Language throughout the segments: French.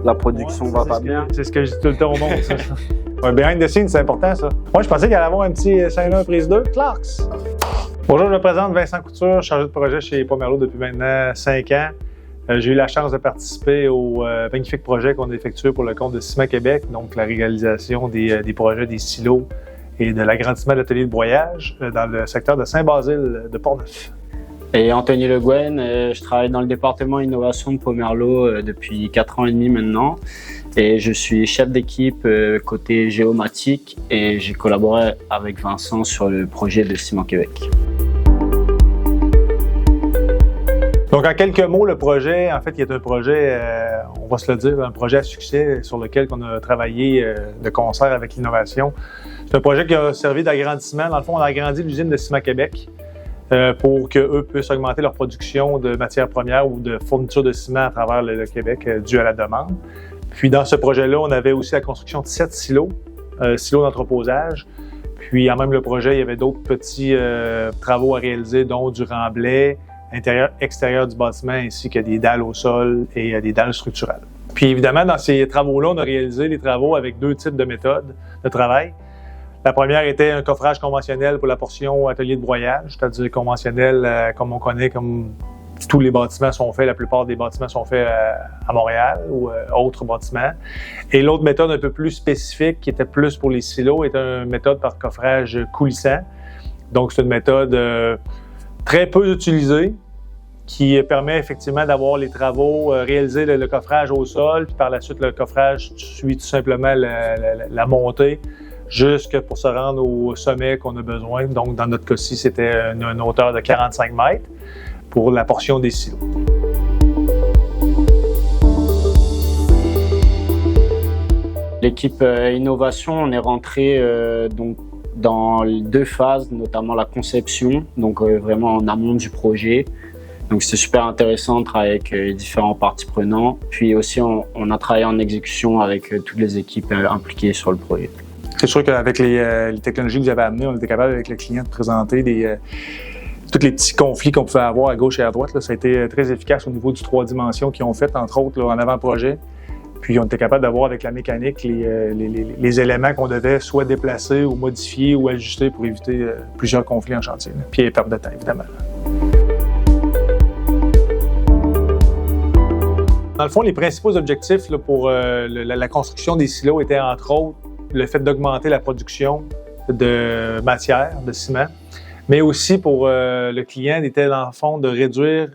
la production va pas bien. C'est ce que je dis tout le temps au monde, ça. Ouais, behind the scenes, c'est important, ça. Moi, je pensais qu'il allait avoir un petit Saint-Lin prise 2. Clarks! Bonjour, je me présente Vincent Couture, chargé de projet chez Pomerleau depuis maintenant 5 ans. J'ai eu la chance de participer au magnifique projet qu'on a effectué pour le compte de Ciment Québec, donc la réalisation des projets des silos et de l'agrandissement de l'atelier de broyage dans le secteur de Saint-Basile de Portneuf. Et Anthony Le Guen, je travaille dans le département innovation de Pomerleau depuis 4 ans et demi maintenant. Et je suis chef d'équipe côté géomatique et j'ai collaboré avec Vincent sur le projet de Ciment Québec. Donc, en quelques mots, le projet, en fait, il est un projet, on va se le dire, un projet à succès sur lequel on a travaillé de concert avec l'innovation. C'est un projet qui a servi d'agrandissement. Dans le fond, on a agrandi l'usine de Ciment Québec pour qu'eux puissent augmenter leur production de matières premières ou de fourniture de ciment à travers le Québec dû à la demande. Puis, dans ce projet-là, on avait aussi la construction de 7 silos, silos d'entreposage. Puis, en même le projet, il y avait d'autres petits travaux à réaliser, dont du remblai, intérieur, extérieur du bâtiment, ainsi que des dalles au sol et des dalles structurales. Puis évidemment, dans ces travaux-là, on a réalisé les travaux avec 2 types de méthodes de travail. La première était un coffrage conventionnel pour la portion atelier de broyage, c'est-à-dire conventionnel comme on connaît, comme tous les bâtiments sont faits, la plupart des bâtiments sont faits à Montréal ou autres bâtiments. Et l'autre méthode un peu plus spécifique, qui était plus pour les silos, était une méthode par coffrage coulissant. Donc c'est une méthode très peu utilisé, qui permet effectivement d'avoir les travaux, réaliser le coffrage au sol, puis par la suite, le coffrage suit tout simplement la montée jusque pour se rendre au sommet qu'on a besoin. Donc, dans notre cas-ci, c'était une hauteur de 45 mètres pour la portion des silos. L'équipe innovation, on est rentré donc dans 2 phases, notamment la conception, donc vraiment en amont du projet. Donc c'est super intéressant de travailler avec les différents parties prenantes. Puis aussi, on a travaillé en exécution avec toutes les équipes impliquées sur le projet. C'est sûr qu'avec les technologies que vous avez amenées, on était capable avec le client de présenter tous les petits conflits qu'on pouvait avoir à gauche et à droite. Là, ça a été très efficace au niveau du 3 dimensions qu'ils ont fait, entre autres, là, en avant-projet. Puis on était capable d'avoir avec la mécanique les éléments qu'on devait soit déplacer ou modifier ou ajuster pour éviter plusieurs conflits en chantier. Là. Puis perte de temps, évidemment. Dans le fond, les principaux objectifs là, pour la construction des silos étaient entre autres le fait d'augmenter la production de matière, de ciment, mais aussi pour le client était dans le fond de réduire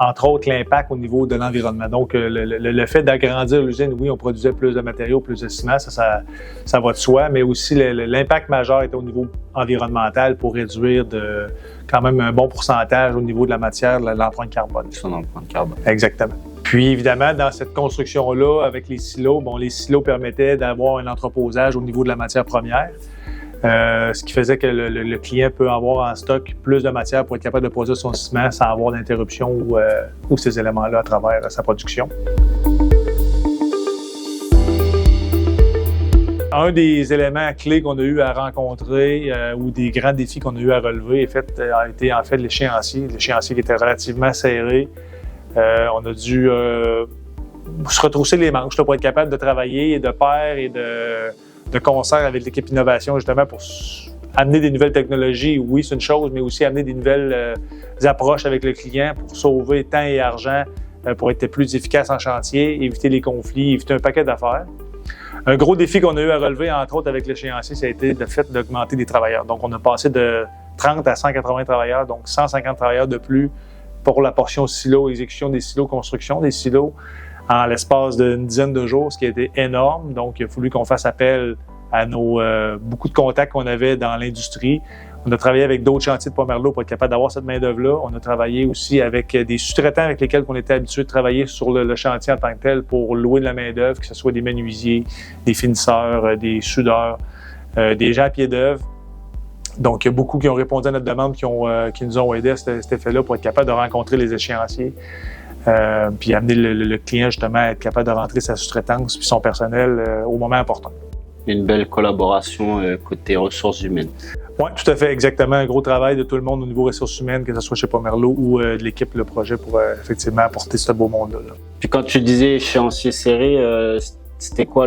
entre autres l'impact au niveau de l'environnement. Donc, le fait d'agrandir l'usine, oui, on produisait plus de matériaux, plus de ciment, ça va de soi, mais aussi l'impact majeur était au niveau environnemental pour réduire quand même un bon pourcentage au niveau de la matière, de l'empreinte carbone. Son empreinte carbone. Exactement. Puis, évidemment, dans cette construction-là, avec les silos, les silos permettaient d'avoir un entreposage au niveau de la matière première. Ce qui faisait que le client peut avoir en stock plus de matière pour être capable de produire son ciment sans avoir d'interruption ou ces éléments-là à travers sa production. Un des éléments clés qu'on a eu à rencontrer ou des grands défis qu'on a eu à relever a été en fait l'échéancier. L'échéancier qui était relativement serré. On a dû se retrousser les manches là, pour être capable de travailler de pair et de concert avec l'équipe innovation, justement, pour amener des nouvelles technologies. Oui, c'est une chose, mais aussi amener des nouvelles approches avec le client pour sauver temps et argent, pour être plus efficace en chantier, éviter les conflits, éviter un paquet d'affaires. Un gros défi qu'on a eu à relever, entre autres avec l'échéancier, ça a été le fait d'augmenter les travailleurs. Donc, on a passé de 30 à 180 travailleurs, donc 150 travailleurs de plus pour la portion silo, exécution des silos, construction des silos, en l'espace d'une dizaine de jours, ce qui a été énorme. Donc, il a fallu qu'on fasse appel à beaucoup de contacts qu'on avait dans l'industrie. On a travaillé avec d'autres chantiers de Pomerleau pour être capable d'avoir cette main-d'œuvre-là. On a travaillé aussi avec des sous-traitants avec lesquels on était habitué de travailler sur le chantier en tant que tel pour louer de la main-d'œuvre, que ce soit des menuisiers, des finisseurs, des soudeurs, des gens à pied d'œuvre. Donc, il y a beaucoup qui ont répondu à notre demande, qui nous ont aidés à cet effet-là pour être capable de rencontrer les échéanciers. Puis amener le client justement à être capable de rentrer sa sous-traitance puis son personnel au moment important. Une belle collaboration côté ressources humaines. Oui, tout à fait, exactement. Un gros travail de tout le monde au niveau ressources humaines, que ce soit chez Pomerleau ou de l'équipe, le projet, pour effectivement apporter ce beau monde-là. Puis quand tu disais échéancier serré, c'était quoi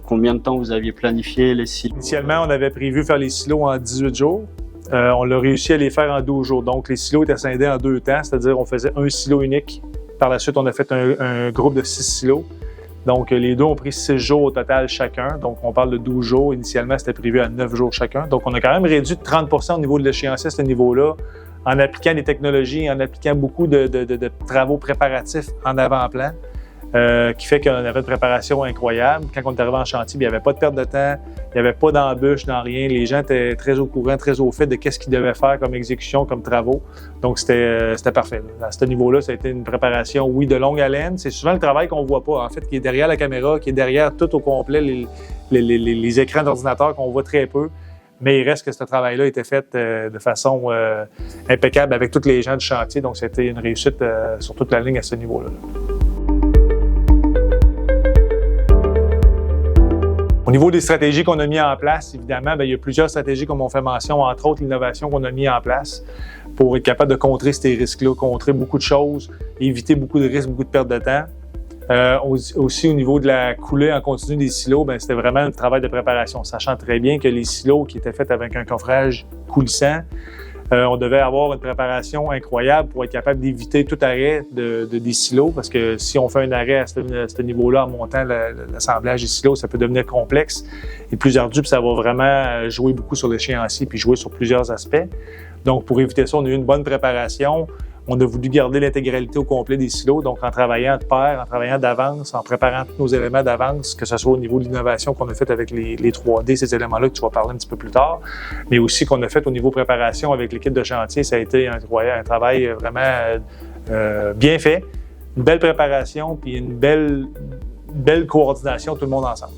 combien de temps vous aviez planifié les silos? Initialement, on avait prévu faire les silos en 18 jours. On l'a réussi à les faire en 12 jours. Donc, les silos étaient scindés en 2 temps, c'est-à-dire on faisait un silo unique. Par la suite, on a fait un groupe de 6 silos. Donc, les deux ont pris 6 jours au total chacun. Donc, on parle de 12 jours. Initialement, c'était prévu à 9 jours chacun. Donc, on a quand même réduit de 30 % au niveau de l'échéancier à ce niveau-là, en appliquant des technologies, en appliquant beaucoup de travaux préparatifs en avant-plan. Qui fait qu'on avait une préparation incroyable. Quand on est arrivé en chantier, il n'y avait pas de perte de temps, il n'y avait pas d'embûches dans rien. Les gens étaient très au courant, très au fait de qu'est-ce qu'ils devaient faire comme exécution, comme travaux. Donc, c'était parfait. À ce niveau-là, ça a été une préparation, oui, de longue haleine. C'est souvent le travail qu'on ne voit pas, en fait, qui est derrière la caméra, qui est derrière tout au complet, les écrans d'ordinateur qu'on voit très peu. Mais il reste que ce travail-là a été fait de façon impeccable avec tous les gens du chantier. Donc, c'était une réussite sur toute la ligne à ce niveau-là. Au niveau des stratégies qu'on a mis en place, évidemment, il y a plusieurs stratégies, comme on fait mention, entre autres l'innovation qu'on a mis en place pour être capable de contrer ces risques-là, contrer beaucoup de choses, éviter beaucoup de risques, beaucoup de pertes de temps. Aussi, au niveau de la coulée en continu des silos, c'était vraiment un travail de préparation, sachant très bien que les silos qui étaient faits avec un coffrage coulissant, on devait avoir une préparation incroyable pour être capable d'éviter tout arrêt des silos, parce que si on fait un arrêt à ce niveau-là en montant l'assemblage des silos, ça peut devenir complexe et plus ardu, puis ça va vraiment jouer beaucoup sur l'échéancier puis jouer sur plusieurs aspects. Donc, pour éviter ça, on a eu une bonne préparation. On a voulu garder l'intégralité au complet des silos, donc en travaillant de pair, en travaillant d'avance, en préparant tous nos éléments d'avance, que ce soit au niveau de l'innovation qu'on a fait avec les 3D, ces éléments-là que tu vas parler un petit peu plus tard, mais aussi qu'on a fait au niveau préparation avec l'équipe de chantier. Ça a été un travail vraiment bien fait, une belle préparation, puis une belle coordination, tout le monde ensemble.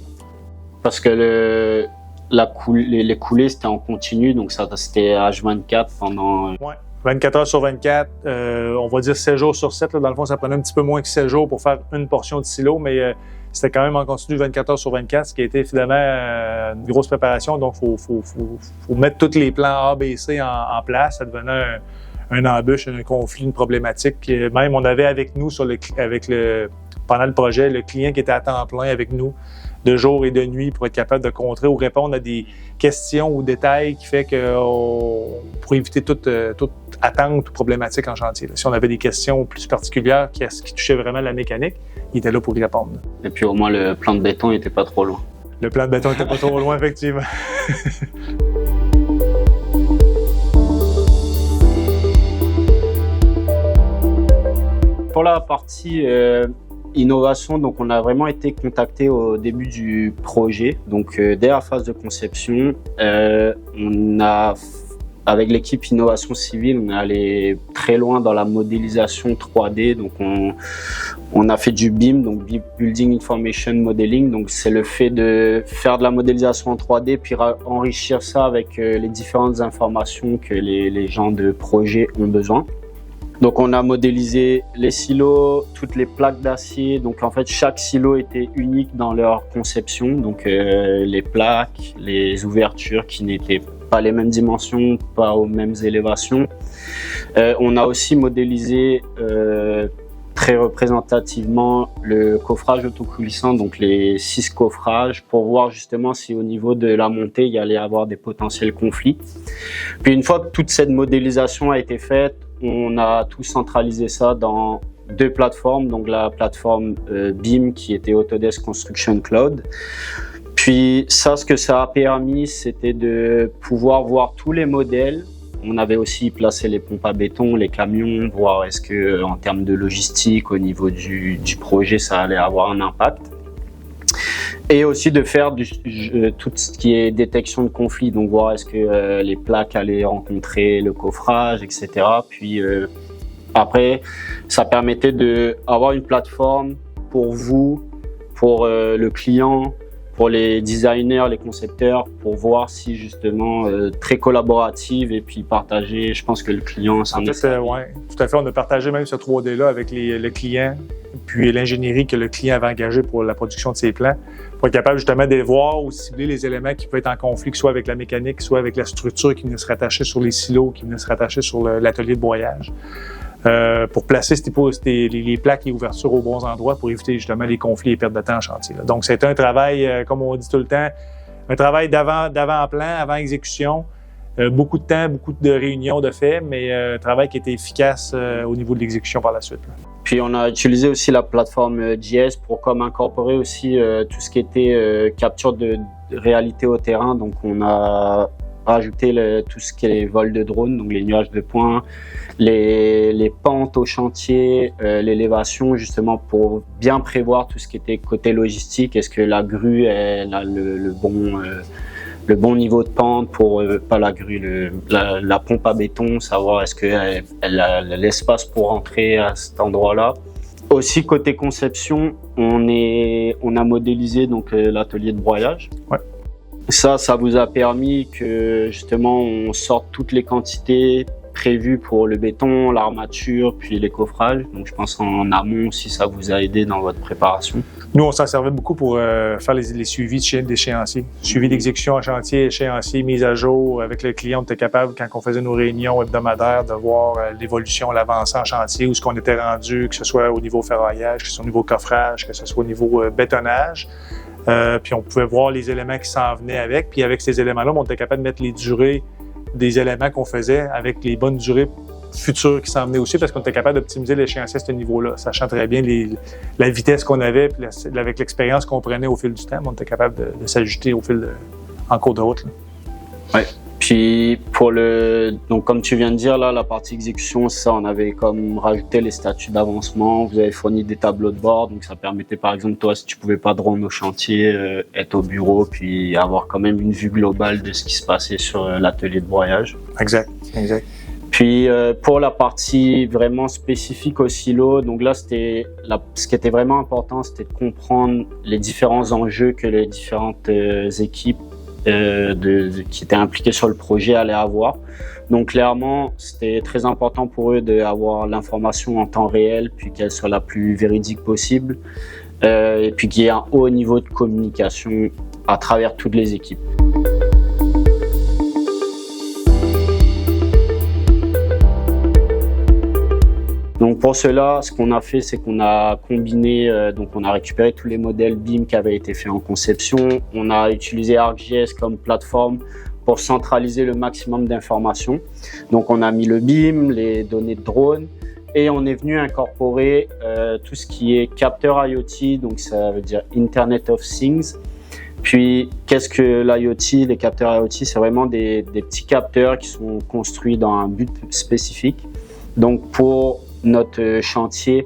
Parce que les coulées, c'était en continu, donc ça c'était H24 pendant... Ouais. 24 heures sur 24, on va dire 7 jours sur 7. Là, dans le fond, ça prenait un petit peu moins que 7 jours pour faire une portion de silo, mais c'était quand même en continu 24 heures sur 24, ce qui a été finalement une grosse préparation. Donc, il faut mettre tous les plans A, B, C en place. Ça devenait un embûche, un conflit, une problématique. Puis, même, on avait avec nous, pendant le projet, le client qui était à temps plein avec nous, de jour et de nuit, pour être capable de contrer ou répondre à des questions ou détails qui fait que pour éviter toute attente ou problématique en chantier. Si on avait des questions plus particulières qui touchaient vraiment la mécanique, il était là pour y répondre. Et puis au moins le plan de béton n'était pas trop loin. Le plan de béton n'était pas trop loin, effectivement. Pour la partie innovation, donc on a vraiment été contacté au début du projet. Donc dès la phase de conception, avec l'équipe innovation civile, on est allé très loin dans la modélisation 3D. Donc on a fait du BIM, donc Building Information Modeling. Donc c'est le fait de faire de la modélisation en 3D puis enrichir ça avec les différentes informations que les gens de projet ont besoin. Donc on a modélisé les silos, toutes les plaques d'acier. Donc en fait chaque silo était unique dans leur conception. Donc les plaques, les ouvertures qui n'étaient pas les mêmes dimensions, pas aux mêmes élévations. On a aussi modélisé très représentativement le coffrage autocoulissant, donc les 6 coffrages, pour voir justement si au niveau de la montée il y allait avoir des potentiels conflits. Puis une fois que toute cette modélisation a été faite, on a tout centralisé ça dans 2 plateformes, donc la plateforme BIM qui était Autodesk Construction Cloud. Puis ça, ce que ça a permis, c'était de pouvoir voir tous les modèles. On avait aussi placé les pompes à béton, les camions, voir est-ce que en termes de logistique, au niveau du projet, ça allait avoir un impact. Et aussi de faire tout ce qui est détection de conflit, donc voir est-ce que les plaques allaient rencontrer le coffrage, etc. Puis après, ça permettait d'avoir une plateforme pour vous, pour le client, pour les designers, les concepteurs, pour voir si justement très collaborative et puis partager. Je pense que le client s'en est servi. Oui, tout à fait. On a partagé même ce 3D-là avec le client, puis l'ingénierie que le client avait engagée pour la production de ses plans, pour être capable justement de voir ou cibler les éléments qui peuvent être en conflit, soit avec la mécanique, soit avec la structure qui venait se rattacher sur les silos, qui venait se rattacher sur l'atelier de broyage. Pour placer les plaques et ouvertures aux bons endroits pour éviter justement les conflits et les pertes de temps en chantier. Là. Donc, c'est un travail, comme on dit tout le temps, un travail d'avant-plan, avant-exécution. Beaucoup de temps, beaucoup de réunions de faits, mais un travail qui était efficace au niveau de l'exécution par la suite. Là. Puis on a utilisé aussi la plateforme JS pour comme incorporer aussi tout ce qui était capture de réalité au terrain. Donc on a rajouté tout ce qui est vol de drone, donc les nuages de points, les pentes au chantier, l'élévation, justement pour bien prévoir tout ce qui était côté logistique. Est-ce que la grue elle a le bon niveau de pente pour pas la grue, la pompe à béton, savoir est-ce qu'elle a l'espace pour rentrer à cet endroit-là. Aussi côté conception, on a modélisé donc l'atelier de broyage. Ouais. Ça vous a permis que justement on sorte toutes les quantités prévues pour le béton, l'armature, puis les coffrages. Donc je pense en amont aussi ça vous a aidé dans votre préparation. Nous, on s'en servait beaucoup pour faire les suivis d'échéanciers. Suivi d'exécution en chantier, échéancier, mise à jour. Avec le client, on était capable, quand on faisait nos réunions hebdomadaires, de voir l'évolution, l'avancée en chantier, où ce qu'on était rendu, que ce soit au niveau ferraillage, que ce soit au niveau coffrage, que ce soit au niveau bétonnage. Puis on pouvait voir les éléments qui s'en venaient avec. Puis avec ces éléments-là, on était capable de mettre les durées des éléments qu'on faisait avec les bonnes durées futures qui s'en venaient aussi, parce qu'on était capable d'optimiser l'échéancier à ce niveau-là, sachant très bien la vitesse qu'on avait, puis avec l'expérience qu'on prenait au fil du temps, on était capable de s'ajuster en cours de route. Oui. Puis donc comme tu viens de dire là, la partie exécution, ça, on avait comme rajouté les statuts d'avancement. Vous avez fourni des tableaux de bord, donc ça permettait par exemple toi, si tu pouvais pas drone au chantier, être au bureau, puis avoir quand même une vue globale de ce qui se passait sur l'atelier de broyage. Exact. Puis pour la partie vraiment spécifique au silo, donc là ce qui était vraiment important, c'était de comprendre les différents enjeux que les différentes équipes qui étaient impliquées sur le projet allaient avoir. Donc clairement, c'était très important pour eux d'avoir l'information en temps réel, puis qu'elle soit la plus véridique possible, et puis qu'il y ait un haut niveau de communication à travers toutes les équipes. Donc pour cela, ce qu'on a fait, c'est qu'on a combiné, donc on a récupéré tous les modèles BIM qui avaient été faits en conception. On a utilisé ArcGIS comme plateforme pour centraliser le maximum d'informations. Donc on a mis le BIM, les données de drone, et on est venu incorporer tout ce qui est capteur IoT, donc ça veut dire Internet of Things. Puis qu'est-ce que l'IoT, les capteurs IoT, c'est vraiment des petits capteurs qui sont construits dans un but spécifique. Donc pour notre chantier,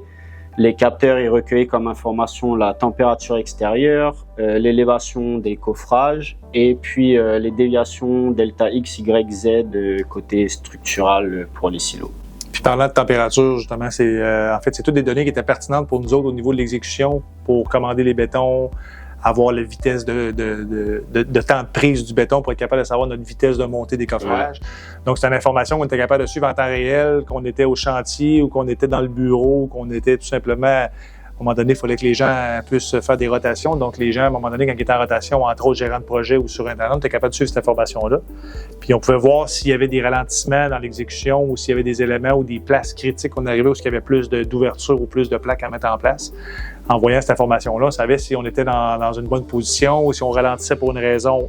les capteurs ils recueillent comme information la température extérieure, l'élévation des coffrages et puis les déviations delta X, Y, Z côté structural pour les silos. Puis parlant de température, justement, en fait c'est toutes des données qui étaient pertinentes pour nous autres au niveau de l'exécution, pour commander les bétons, avoir la vitesse de temps de prise du béton pour être capable de savoir notre vitesse de montée des coffrages. Ouais. Donc, c'est une information qu'on était capable de suivre en temps réel, qu'on était au chantier ou qu'on était dans le bureau, qu'on était tout simplement... À un moment donné, il fallait que les gens puissent faire des rotations. Donc, les gens, à un moment donné, quand ils étaient en rotation, entre autres gérants de projet ou sur Internet, on était capable de suivre cette information-là. Puis, on pouvait voir s'il y avait des ralentissements dans l'exécution ou s'il y avait des éléments ou des places critiques qu'on arrivait où il y avait plus d'ouverture ou plus de plaques à mettre en place. En voyant cette information-là, on savait si on était dans une bonne position ou si on ralentissait pour une raison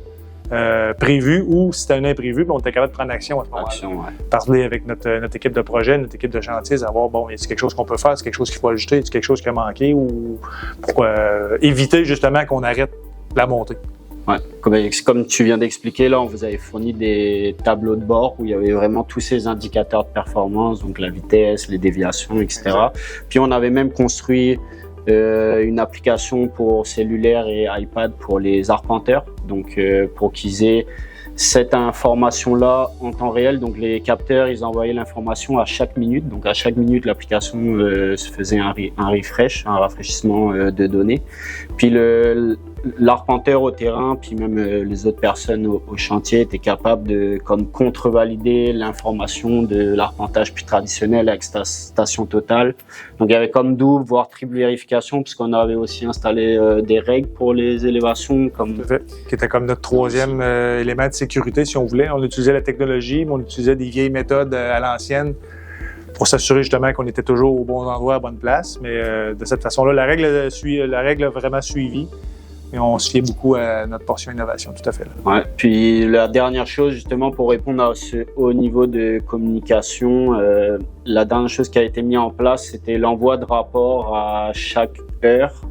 prévue ou si c'était un imprévu, on était capable de prendre action à ce moment-là. Ouais. Parler avec notre équipe de projet, notre équipe de chantier, savoir, bon, est-ce quelque chose qu'on peut faire, est-ce quelque chose qu'il faut ajouter, est-ce quelque chose qui a manqué ou pour éviter justement qu'on arrête la montée. Ouais. Comme tu viens d'expliquer, là, on vous avait fourni des tableaux de bord où il y avait vraiment tous ces indicateurs de performance, donc la vitesse, les déviations, etc. Exact. Puis on avait même construit une application pour cellulaire et iPad pour les arpenteurs, donc pour qu'ils aient cette information-là en temps réel. Donc les capteurs, ils envoyaient l'information à chaque minute. Donc à chaque minute, l'application se faisait un refresh, un rafraîchissement de données. Puis l'arpenteur au terrain, puis même les autres personnes au chantier étaient capables de comme contrevalider l'information de l'arpentage plus traditionnel avec station totale. Donc il y avait comme double voire triple vérification puisqu'on avait aussi installé des règles pour les élévations comme qui était comme notre troisième élément de sécurité si on voulait. On utilisait la technologie, mais on utilisait des vieilles méthodes à l'ancienne pour s'assurer justement qu'on était toujours au bon endroit, à bonne place. Mais de cette façon-là, la règle a vraiment suivi. Et on se fiait beaucoup à notre portion innovation, tout à fait. Ouais. Puis la dernière chose, justement, pour répondre à ce haut niveau de communication, la dernière chose qui a été mise en place, c'était l'envoi de rapports à chaque heure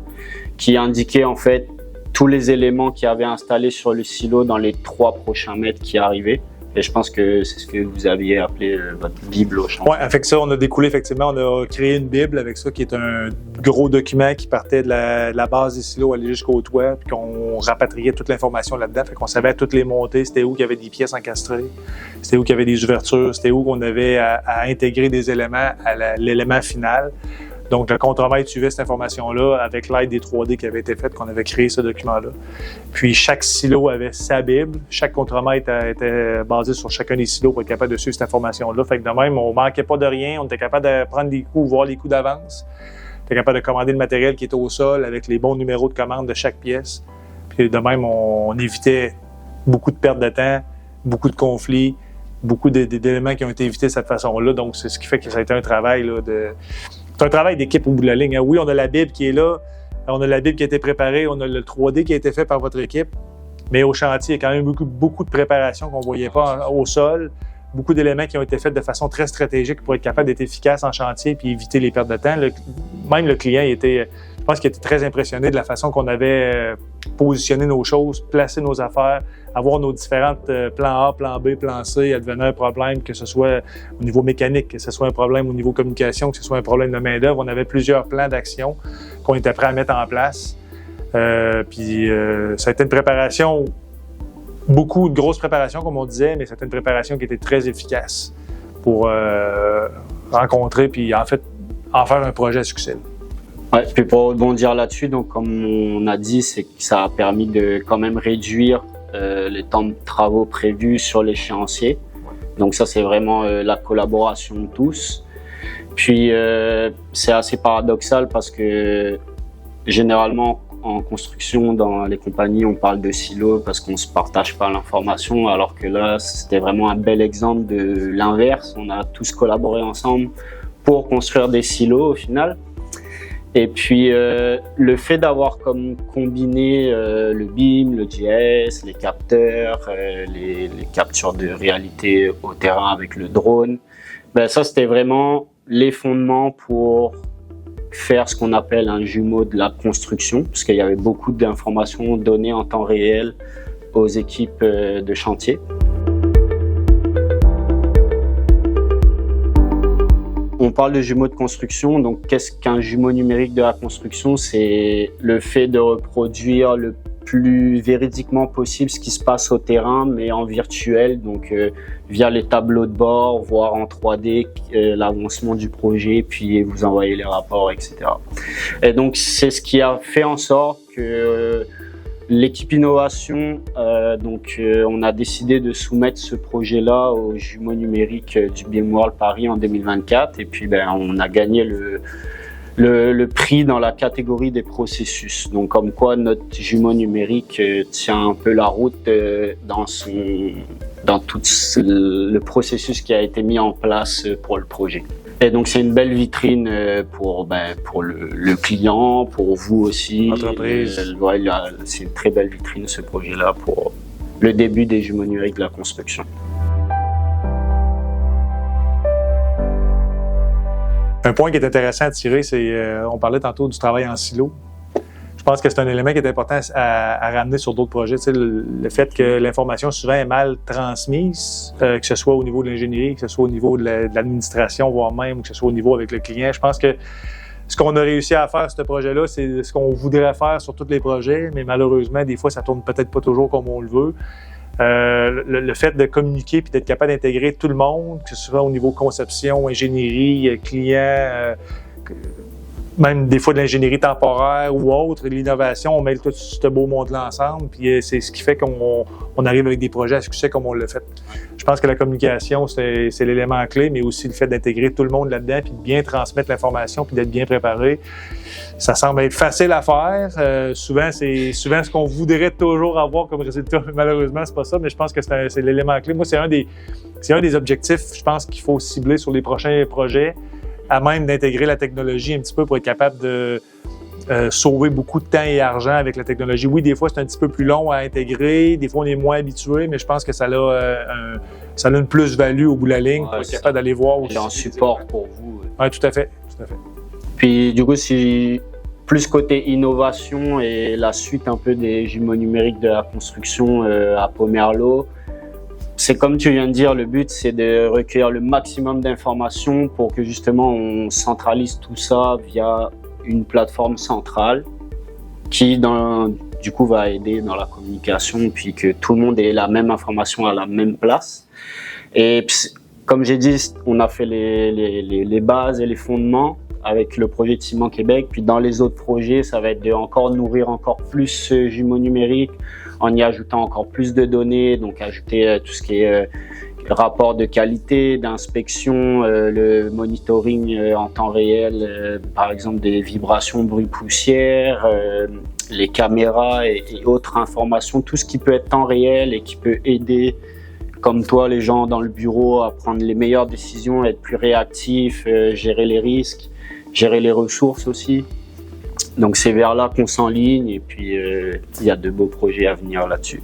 qui indiquait en fait tous les éléments qu'il y avait installés sur le silo dans les 3 prochains mètres qui arrivaient. Et je pense que c'est ce que vous aviez appelé votre Bible au chantier. Oui, avec ça, on a découlé effectivement, on a créé une Bible avec ça qui est un gros document qui partait de la base des silos, aller jusqu'au toit, puis qu'on rapatriait toute l'information là-dedans. Fait qu'on savait à toutes les montées, c'était où qu'il y avait des pièces encastrées, c'était où qu'il y avait des ouvertures, c'était où qu'on avait à intégrer des éléments à l'élément final. Donc, le contremaître suivait cette information-là avec l'aide des 3D qui avaient été faites, qu'on avait créé ce document-là. Puis, chaque silo avait sa Bible. Chaque contremaître était basé sur chacun des silos pour être capable de suivre cette information-là. Fait que de même, on manquait pas de rien. On était capable de prendre des coups, voir les coups d'avance. On était capable de commander le matériel qui était au sol avec les bons numéros de commande de chaque pièce. Puis, de même, on évitait beaucoup de pertes de temps, beaucoup de conflits, beaucoup d'éléments qui ont été évités de cette façon-là. Donc, c'est ce qui fait que ça a été un travail là, c'est un travail d'équipe au bout de la ligne. Oui, on a la Bible qui est là, on a la Bible qui a été préparée, on a le 3D qui a été fait par votre équipe, mais au chantier, il y a quand même beaucoup de préparation qu'on ne voyait pas au sol, beaucoup d'éléments qui ont été faits de façon très stratégique pour être capable d'être efficace en chantier puis éviter les pertes de temps. Même le client je pense qu'il était très impressionné de la façon qu'on avait positionné nos choses, placé nos affaires, avoir nos différentes plans A, plan B, plan C, advenant un problème, que ce soit au niveau mécanique, que ce soit un problème au niveau communication, que ce soit un problème de main-d'œuvre. On avait plusieurs plans d'action qu'on était prêts à mettre en place. Puis ça a été une préparation, beaucoup de grosses préparations, comme on disait, mais c'était une préparation qui était très efficace pour rencontrer puis en fait en faire un projet à succès. Ouais, puis pour rebondir là-dessus, donc comme on a dit, c'est que ça a permis de quand même réduire les temps de travaux prévus sur l'échéancier. Donc ça, c'est vraiment la collaboration de tous. Puis c'est assez paradoxal parce que généralement en construction, dans les compagnies, on parle de silos parce qu'on se partage pas l'information, alors que là, c'était vraiment un bel exemple de l'inverse. On a tous collaboré ensemble pour construire des silos au final. Et puis le fait d'avoir comme combiné le BIM, le GIS, les capteurs, les captures de réalité au terrain avec le drone, ben ça c'était vraiment les fondements pour faire ce qu'on appelle un jumeau de la construction, parce qu'il y avait beaucoup d'informations données en temps réel aux équipes de chantier. On parle de jumeaux de construction, donc qu'est-ce qu'un jumeau numérique de la construction? C'est le fait de reproduire le plus véridiquement possible ce qui se passe au terrain, mais en virtuel, donc via les tableaux de bord, voire en 3D, l'avancement du projet, puis vous envoyez les rapports, etc. Et donc c'est ce qui a fait en sorte que l'équipe innovation, on a décidé de soumettre ce projet-là au jumeau numérique du BIM World Paris en 2024, et puis on a gagné le prix dans la catégorie des processus. Donc comme quoi notre jumeau numérique tient un peu la route dans tout le processus qui a été mis en place pour le projet. Et donc c'est une belle vitrine pour le client, pour vous aussi. L'entreprise. C'est une très belle vitrine ce projet-là pour le début des jumeaux numériques de la construction. Un point qui est intéressant à tirer, c'est, on parlait tantôt du travail en silo. Je pense que c'est un élément qui est important à ramener sur d'autres projets. Tu sais, le fait que l'information souvent est mal transmise, que ce soit au niveau de l'ingénierie, que ce soit au niveau de l'administration, voire même que ce soit au niveau avec le client. Je pense que ce qu'on a réussi à faire sur ce projet-là, c'est ce qu'on voudrait faire sur tous les projets, mais malheureusement, des fois, ça tourne peut-être pas toujours comme on le veut. Le fait de communiquer puis d'être capable d'intégrer tout le monde, que ce soit au niveau conception, ingénierie, client, même des fois de l'ingénierie temporaire ou autre, l'innovation, on mêle tout ce beau monde-là ensemble, puis c'est ce qui fait qu'on arrive avec des projets à succès comme on l'a fait. Je pense que la communication, c'est l'élément clé, mais aussi le fait d'intégrer tout le monde là-dedans, puis de bien transmettre l'information, puis d'être bien préparé. Ça semble être facile à faire. Souvent, c'est ce qu'on voudrait toujours avoir comme résultat. Malheureusement, c'est pas ça, mais je pense que c'est l'élément clé. Moi, c'est un des objectifs, je pense, qu'il faut cibler sur les prochains projets, à même d'intégrer la technologie un petit peu pour être capable de sauver beaucoup de temps et argent avec la technologie. Oui, des fois, c'est un petit peu plus long à intégrer. Des fois, on est moins habitué, mais je pense que ça a une plus-value au bout de la ligne pour être capable d'aller voir aussi. C'est un support pour vous. Oui, tout à fait. Puis, du coup, si plus côté innovation et la suite un peu des jumeaux numériques de la construction à Pomerleau, c'est comme tu viens de dire, le but c'est de recueillir le maximum d'informations pour que justement on centralise tout ça via une plateforme centrale qui du coup va aider dans la communication puis que tout le monde ait la même information à la même place. Et comme j'ai dit, on a fait les bases et les fondements avec le projet de Ciment Québec, puis dans les autres projets, ça va être de encore nourrir encore plus ce jumeau numérique en y ajoutant encore plus de données, donc ajouter tout ce qui est rapport de qualité, d'inspection, le monitoring en temps réel, par exemple des vibrations, bruit, poussière, les caméras et autres informations, tout ce qui peut être temps réel et qui peut aider, comme toi, les gens dans le bureau à prendre les meilleures décisions, être plus réactifs, gérer les risques, gérer les ressources aussi. Donc c'est vers là qu'on s'enligne et puis il y a de beaux projets à venir là-dessus.